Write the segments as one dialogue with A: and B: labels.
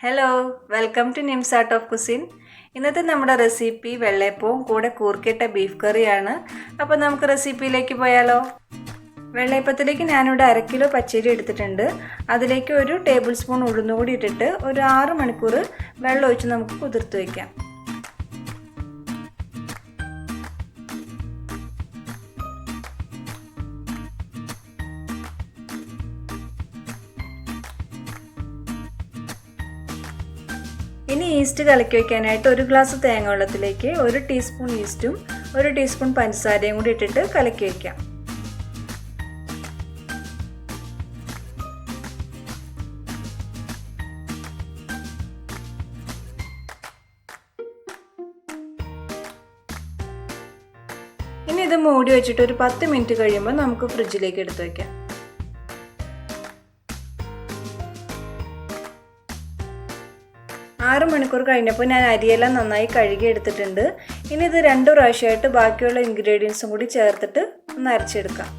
A: Hello, welcome to NIMZ Art of Cuisine. ഇന്നത്തെ നമ്മുടെ recipe വെള്ളയപ്പവും കൂടെ കൂർക്കയിട്ട ബീഫ് കറിയാണ്. അപ്പോൾ നമുക്ക് റെസിപ്പിയിലേക്ക് പോയാലോ. വെള്ളയപ്പത്തിലേക്ക് ഞാനിവിടെ 1/2 കിലോ പച്ചരി എടുത്തിട്ടുണ്ട്. അതിലേക്ക് 1 ടേബിൾ സ്പൂൺ ഉഴുന്ന് കൂടി ഇട്ടിട്ട് ഒരു 6 മണിക്കൂർ വെള്ളം ഒഴിച്ച് നമുക്ക് കുതിർത്ത് വയ്ക്കാം. ഇനി ഈസ്റ്റ് കലക്കി വയ്ക്കാനായിട്ട് 1 ഗ്ലാസ് തേങ്ങ വെള്ളത്തിലേക്ക് 1 ടീസ്പൂൺ ഈസ്റ്റും 1 ടീസ്പൂൺ പഞ്ചസാരയും കൂടി ഇട്ടിട്ട് കലക്കി വയ്ക്കാം. ഇനി ഇത് മൂടി വെച്ചിട്ട് ഒരു 10 മിനിറ്റ് കഴിയുമ്പോൾ നമുക്ക് ഫ്രിഡ്ജിലേക്ക് എടുത്ത് വയ്ക്കാം. ആറ് മണിക്കൂർ കഴിഞ്ഞപ്പോൾ ഞാൻ അരിയെല്ലാം നന്നായി കഴുകി എടുത്തിട്ടുണ്ട്. ഇനി ഇത് 2 പ്രാവശ്യമായിട്ട് ബാക്കിയുള്ള ഇൻഗ്രീഡിയൻസും കൂടി ചേർത്തിട്ട് ഒന്ന് അരച്ചെടുക്കാം.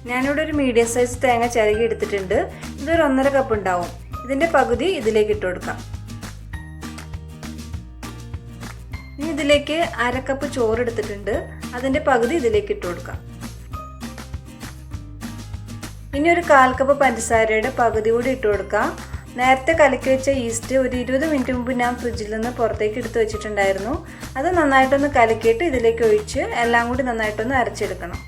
A: ഞാനിവിടെ ഒരു മീഡിയം സൈസ് തേങ്ങ ചിരകി എടുത്തിട്ടുണ്ട്. ഇതൊരു 1.5 കപ്പ് ഉണ്ടാവും. ഇതിൻ്റെ പകുതി ഇതിലേക്ക് ഇട്ട് കൊടുക്കാം. ഇനി ഇതിലേക്ക് 1/2 കപ്പ് ചോറ് എടുത്തിട്ടുണ്ട്. അതിൻ്റെ പകുതി ഇതിലേക്ക് ഇട്ട് കൊടുക്കാം. ഇനി ഒരു 1/4 കപ്പ് പഞ്ചസാരയുടെ പകുതി കൂടി ഇട്ട് കൊടുക്കാം. നേരത്തെ കലക്കി വെച്ച ഈസ്റ്റ് ഒരു 20 മിനിറ്റ് മുമ്പ് ഞാൻ ഫ്രിഡ്ജിൽ നിന്ന് പുറത്തേക്ക് എടുത്ത് വെച്ചിട്ടുണ്ടായിരുന്നു. അത് നന്നായിട്ടൊന്ന് കലക്കിയിട്ട് ഇതിലേക്ക് ഒഴിച്ച് എല്ലാം കൂടി നന്നായിട്ടൊന്ന് അരച്ചെടുക്കണം.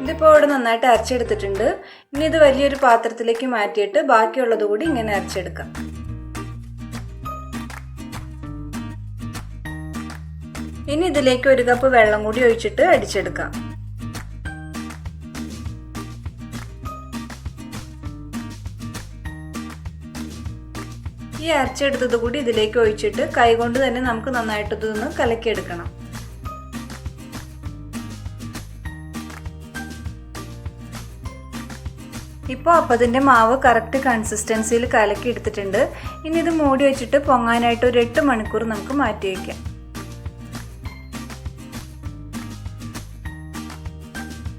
A: ഇതിപ്പോൾ ഇവിടെ നന്നായിട്ട് അരച്ചെടുത്തിട്ടുണ്ട്. ഇനി ഇത് വലിയൊരു പാത്രത്തിലേക്ക് മാറ്റിയിട്ട് ബാക്കിയുള്ളത് കൂടി ഇങ്ങനെ അരച്ചെടുക്കാം. ഇനി ഇതിലേക്ക് 1 കപ്പ് വെള്ളം കൂടി ഒഴിച്ചിട്ട് അടിച്ചെടുക്കാം. ഈ അരച്ചെടുത്തത് കൂടി ഇതിലേക്ക് ഒഴിച്ചിട്ട് കൈകൊണ്ട് തന്നെ നമുക്ക് നന്നായിട്ട് ഇതൊന്ന് കലക്കിയെടുക്കണം. ഇപ്പോൾ അപ്പത്തിൻ്റെ മാവ് കറക്റ്റ് കൺസിസ്റ്റൻസിയിൽ കലക്കി എടുത്തിട്ടുണ്ട്. ഇനി ഇത് മൂടി വെച്ചിട്ട് പൊങ്ങാനായിട്ട് ഒരു 8 മണിക്കൂർ നമുക്ക് മാറ്റി വയ്ക്കാം.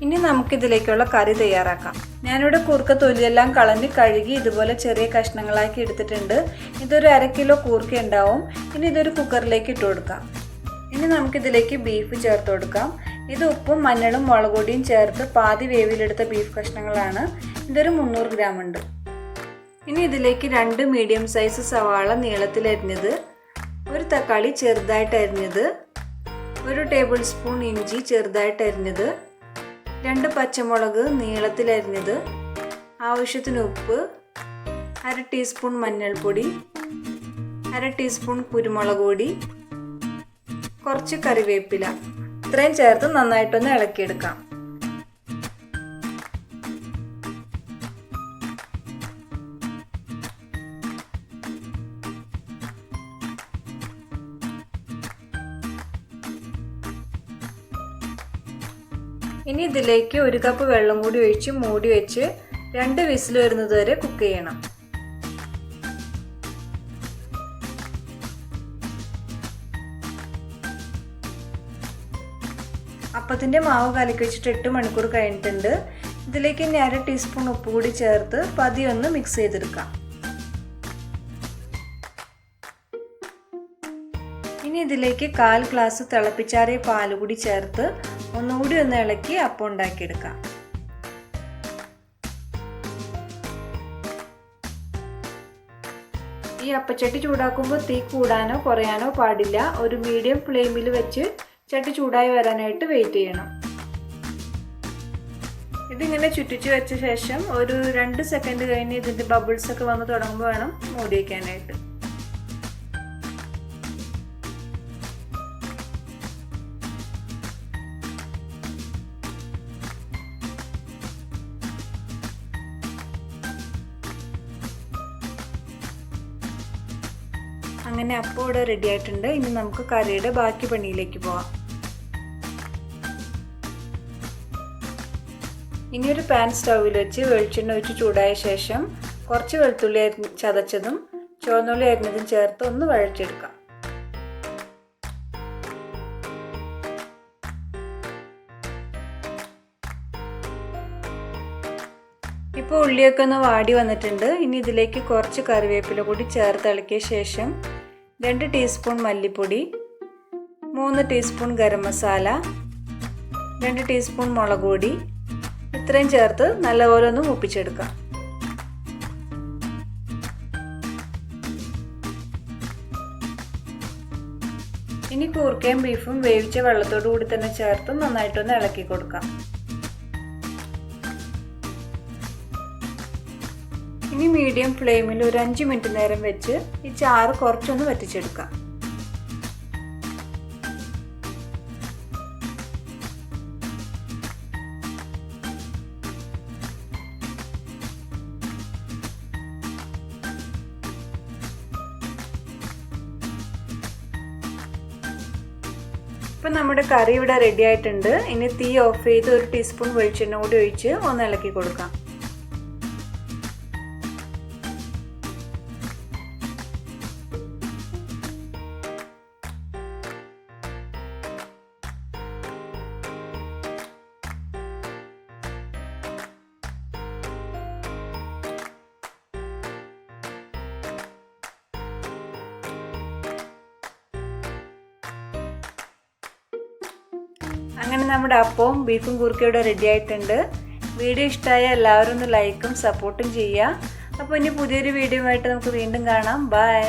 A: ഇനി നമുക്കിതിലേക്കുള്ള കറി തയ്യാറാക്കാം. ഞാനിവിടെ കൂർക്ക തൊലിയെല്ലാം കളഞ്ഞ് കഴുകി ഇതുപോലെ ചെറിയ കഷ്ണങ്ങളാക്കി എടുത്തിട്ടുണ്ട്. ഇതൊരു 1/2 കിലോ കൂർക്ക ഉണ്ടാവും. ഇനി ഇതൊരു കുക്കറിലേക്ക് ഇട്ട് കൊടുക്കാം. ഇനി നമുക്കിതിലേക്ക് ബീഫ് ചേർത്ത് കൊടുക്കാം. ഇത് ഉപ്പും മഞ്ഞളും മുളക് പൊടിയും ചേർത്ത് പാതി വേവിലെടുത്ത ബീഫ് കഷ്ണങ്ങളാണ്. ഇതൊരു 300 ഗ്രാം ഉണ്ട്. ഇനി ഇതിലേക്ക് 2 മീഡിയം സൈസ് സവാള നീളത്തിൽ അരിഞ്ഞത്, 1 തക്കാളി ചെറുതായിട്ട് അരിഞ്ഞത്, 1 ടേബിൾ സ്പൂൺ ഇഞ്ചി ചെറുതായിട്ട് അരിഞ്ഞത്, 2 പച്ചമുളക് നീളത്തിൽ അരിഞ്ഞത്, ആവശ്യത്തിന് ഉപ്പ്, 1/2 ടീസ്പൂൺ മഞ്ഞൾപ്പൊടി, 1/2 ടീസ്പൂൺ കുരുമുളക് പൊടി, കുറച്ച് കറിവേപ്പില, ഇത്രയും ചേർത്ത് നന്നായിട്ടൊന്ന് ഇളക്കിയെടുക്കാം. ഇനി ഇതിലേക്ക് 1 കപ്പ് വെള്ളം കൂടി ഒഴിച്ച് മൂടി വെച്ച് 2 വിസിൽ വരുന്നത് വരെ കുക്ക് ചെയ്യണം. അപ്പത്തിൻ്റെ മാവ് കലക്കി വെച്ചിട്ട് 8 മണിക്കൂർ കഴിഞ്ഞിട്ടുണ്ട്. ഇതിലേക്ക് ഇനി 1/2 ടീസ്പൂൺ ഉപ്പ് കൂടി ചേർത്ത് പതിയൊന്ന് മിക്സ് ചെയ്തെടുക്കാം. ഇനി ഇതിലേക്ക് 1/4 ഗ്ലാസ് തിളപ്പിച്ചാറിയ പാൽ കൂടി ചേർത്ത് ഒന്നുകൂടി ഒന്ന് ഇളക്കി അപ്പം ഉണ്ടാക്കിയെടുക്കാം. ഈ അപ്പച്ചട്ടി ചൂടാക്കുമ്പോൾ തീ കൂടാനോ കുറയാനോ പാടില്ല. ഒരു മീഡിയം ഫ്ലെയിമിൽ വെച്ച് ചട്ടി ചൂടായി വരാനായിട്ട് വെയിറ്റ് ചെയ്യണം. ഇതിങ്ങനെ ചുറ്റിച്ച് വെച്ച ശേഷം ഒരു 2 സെക്കൻഡ് കഴിഞ്ഞ് ഇതിൻ്റെ ബബിൾസ് ഒക്കെ വന്ന് തുടങ്ങുമ്പോൾ വേണം മൂടി വയ്ക്കാനായിട്ട്. അങ്ങനെ അപ്പം ഇവിടെ റെഡി ആയിട്ടുണ്ട്. ഇനി നമുക്ക് കറിയുടെ ബാക്കി പണിയിലേക്ക് പോകാം. ഇനി ഒരു പാൻ സ്റ്റൗവിൽ വെച്ച് വെളിച്ചെണ്ണ ഒഴിച്ച് ചൂടായ ശേഷം കുറച്ച് വെളുത്തുള്ളി ചതച്ചതും ചുവന്നുള്ളി അരിഞ്ഞതും ചേർത്ത് ഒന്ന് വഴറ്റിയെടുക്കാം. ഇപ്പോൾ ഉള്ളിയൊക്കെ ഒന്ന് വാടി വന്നിട്ടുണ്ട്. ഇനി ഇതിലേക്ക് കുറച്ച് കറിവേപ്പില കൂടി ചേർത്ത് ഇളക്കിയ ശേഷം 2 ടീസ്പൂൺ മല്ലിപ്പൊടി, 3 ടീസ്പൂൺ ഗരം മസാല, 2 ടീസ്പൂൺ മുളക് പൊടി ഇത്രയും ചേർത്ത് നല്ലപോലെ ഒന്ന് മൂപ്പിച്ചെടുക്കാം. ഇനി കൂർക്കയും ബീഫും വേവിച്ച വെള്ളത്തോടു കൂടി തന്നെ ചേർത്ത് നന്നായിട്ടൊന്ന് ഇളക്കി കൊടുക്കാം. ഇനി മീഡിയം ഫ്ലെയിമിൽ ഒരു 5 മിനിറ്റ് നേരം വെച്ച് ഈ ചാറ് കുറച്ചൊന്ന് വറ്റിച്ചെടുക്കാം. ഇപ്പം നമ്മുടെ കറി ഇവിടെ റെഡി ആയിട്ടുണ്ട്. ഇനി തീ ഓഫ് ചെയ്ത് 1 ടീസ്പൂൺ വെളിച്ചെണ്ണ കൂടി ഒഴിച്ച് ഒന്ന് ഇളക്കി കൊടുക്കാം. അങ്ങനെ നമ്മുടെ അപ്പവും ബീഫും കൂർക്കയുടെ റെഡി ആയിട്ടുണ്ട്. വീഡിയോ ഇഷ്ടമായ എല്ലാവരും ഒന്ന് ലൈക്കും സപ്പോർട്ടും ചെയ്യുക. അപ്പോൾ ഇനി പുതിയൊരു വീഡിയോ ആയിട്ട് നമുക്ക് വീണ്ടും കാണാം. ബൈ.